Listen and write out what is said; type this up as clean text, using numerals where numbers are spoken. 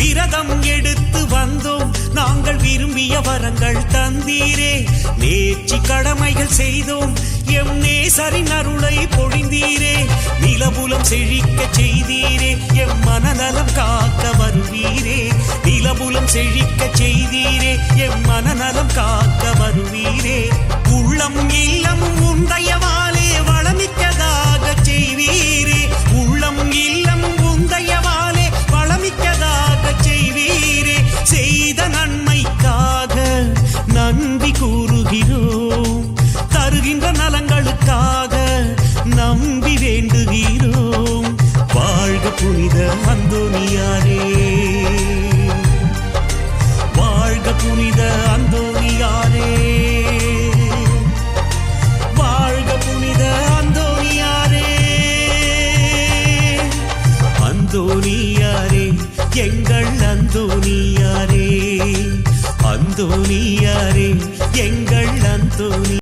விரதம் எடுத்து வந்தோம் நாங்கள் விரும்பிய வரங்கள் தந்தீரே. நேர்ச்சி கடமைகள் செய்தோம் எம் நேசரின் அருளை பொழிந்தீரே. நிலபுலம் செழிக்க செய்தீரே எம் மனநலம் காக்க வருவீரே. நிலபுலம் செழிக்க செய்தீரே எம் மனநலம் காக்க வருவீரே. உள்ளம் இல்லம் உந்தயவாலே வளமிக்கதாக செய்வீரே. உள்ளம் இல்லம் உந்தயவாலே வளமிக்கதாக செய்வீரே. செய்த நன்மைக்காக நன்றி கூறுகிறோம். தருகின்ற நலங்களுக்காக நம்பி வேண்டுகிறோம். வாழ்க புனித அந்தோனியாரே, வாழ்க புனித அந்தோனியாரே, வாழ்க புனித அந்தோனியாரே. அந்தோனியாரே எங்கள் அந்தோனி